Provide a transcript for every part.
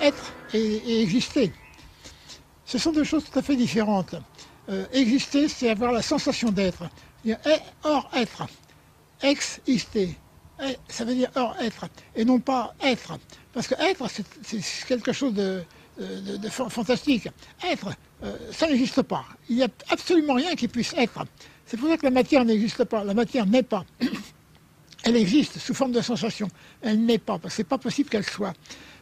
Être et exister, ce sont deux choses tout à fait différentes. Exister, c'est avoir la sensation d'être. Hors être, exister, ça veut dire hors être, et non pas être. Parce que être, c'est quelque chose de fantastique. Être, ça n'existe pas. Il n'y a absolument rien qui puisse être. C'est pour ça que la matière n'existe pas. La matière n'est pas. Elle existe sous forme de sensation. Elle n'est pas, parce que ce n'est pas possible qu'elle soit.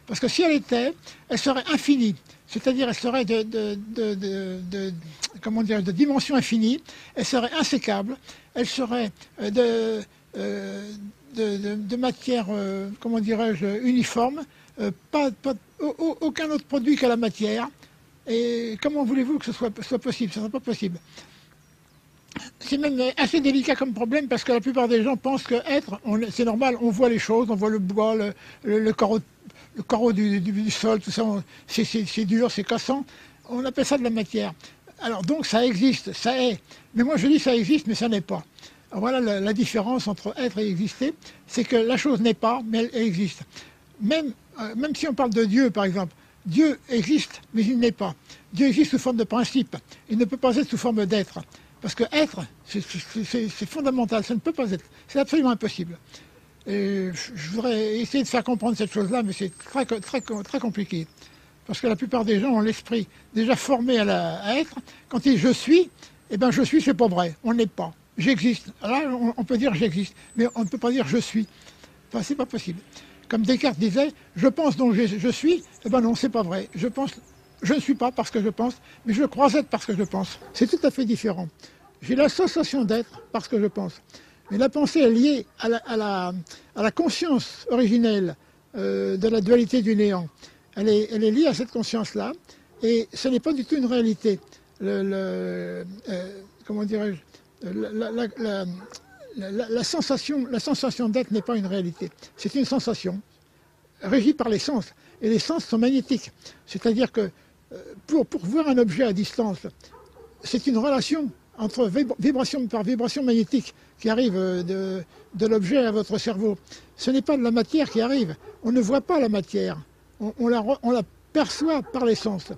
Parce que si elle était, elle serait infinie. C'est-à-dire, elle serait comment dire, de dimension infinie, elle serait insécable, elle serait de matière, comment dirais-je, uniforme, aucun autre produit que la matière. Et comment voulez-vous que ce soit possible? Ce ne sera pas possible. C'est même assez délicat comme problème parce que la plupart des gens pensent que être, c'est normal, on voit les choses, on voit le bois, le carreau du sol, tout ça, c'est dur, c'est cassant. On appelle ça de la matière. Alors donc ça existe, ça est. Mais moi je dis ça existe, mais ça n'est pas. Alors voilà la différence entre être et exister, c'est que la chose n'est pas, mais elle existe. Même si on parle de Dieu, par exemple, Dieu existe, mais il n'est pas. Dieu existe sous forme de principe. Il ne peut pas être sous forme d'être. Parce que être, c'est fondamental, ça ne peut pas être. C'est absolument impossible. Et je voudrais essayer de faire comprendre cette chose-là, mais c'est très compliqué. Parce que la plupart des gens ont l'esprit déjà formé à être. Quand ils disent je suis, eh bien je suis, c'est pas vrai. On n'est pas. J'existe. Là, on peut dire j'existe, mais on ne peut pas dire je suis. Enfin, c'est pas possible. Comme Descartes disait, je pense donc je suis, eh bien non, c'est pas vrai. Je ne suis pas parce que je pense, mais je crois être parce que je pense. C'est tout à fait différent. J'ai la sensation d'être parce que je pense. Mais la pensée est liée à la conscience originelle de la dualité du néant. Elle est liée à cette conscience-là, et ce n'est pas du tout une réalité. Comment dirais-je, la sensation d'être n'est pas une réalité. C'est une sensation régie par les sens. Et les sens sont magnétiques. C'est-à-dire que pour voir un objet à distance, c'est une relation entre vibration par vibration magnétique qui arrive de l'objet à votre cerveau. Ce n'est pas de la matière qui arrive. On ne voit pas la matière. On la perçoit par les sens.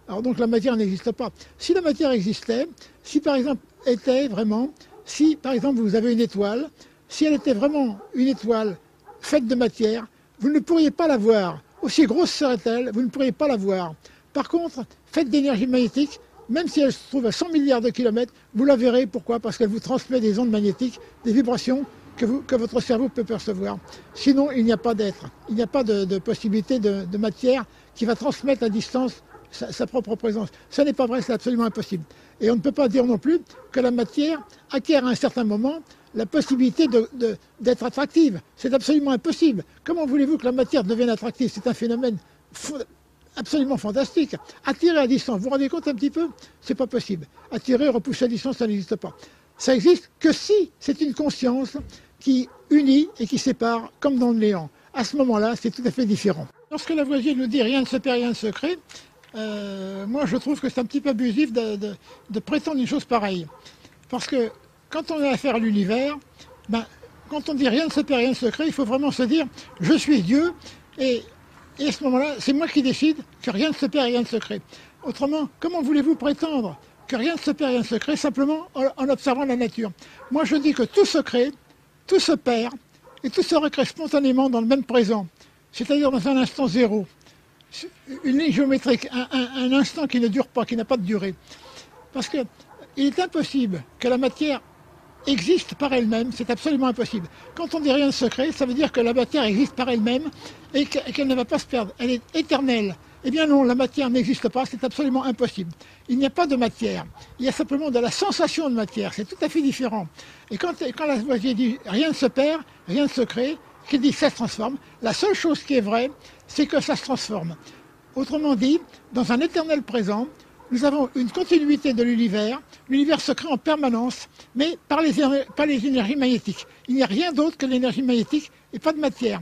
Alors donc la matière n'existe pas. Si la matière existait, si par exemple était vraiment, si par exemple vous avez une étoile, si elle était vraiment une étoile faite de matière, vous ne pourriez pas la voir. Aussi grosse serait-elle, vous ne pourriez pas la voir. Par contre, faite d'énergie magnétique, même si elle se trouve à 100 milliards de kilomètres, vous la verrez. Pourquoi? Parce qu'elle vous transmet des ondes magnétiques, des vibrations que votre cerveau peut percevoir. Sinon, il n'y a pas d'être. Il n'y a pas de possibilité de matière qui va transmettre à distance sa propre présence. Ce n'est pas vrai, c'est absolument impossible. Et on ne peut pas dire non plus que la matière acquiert à un certain moment la possibilité d'être attractive. C'est absolument impossible. Comment voulez-vous que la matière devienne attractive? C'est un phénomène absolument fantastique. Attirer à distance, vous vous rendez compte un petit peu? C'est pas possible. Attirer, repousser à distance, ça n'existe pas. Ça existe que si c'est une conscience qui unit et qui sépare, comme dans le néant. À ce moment-là, c'est tout à fait différent. Lorsque Lavoisier nous dit rien ne se perd, rien ne se crée, moi je trouve que c'est un petit peu abusif de prétendre une chose pareille. Parce que quand on a affaire à l'univers, ben, quand on dit rien ne se perd, rien ne se crée, il faut vraiment se dire je suis Dieu et à ce moment-là, c'est moi qui décide que rien ne se perd, rien ne se crée. Autrement, comment voulez-vous prétendre que rien ne se perd, rien ne se crée simplement en observant la nature? Moi je dis que tout se crée, tout se perd et tout se recrée spontanément dans le même présent, c'est-à-dire dans un instant zéro. Une ligne géométrique, un instant qui ne dure pas, qui n'a pas de durée. Parce qu'il est impossible que la matière existe par elle-même, c'est absolument impossible. Quand on dit rien de secret, ça veut dire que la matière existe par elle-même et qu'elle ne va pas se perdre, elle est éternelle. Eh bien non, la matière n'existe pas, c'est absolument impossible. Il n'y a pas de matière, il y a simplement de la sensation de matière, c'est tout à fait différent. Et quand Lavoisier dit rien ne se perd, rien ne se crée, qu'il dit que ça se transforme, la seule chose qui est vraie, c'est que ça se transforme. Autrement dit, dans un éternel présent, nous avons une continuité de l'univers. L'univers se crée en permanence, mais par les énergies magnétiques. Il n'y a rien d'autre que l'énergie magnétique et pas de matière.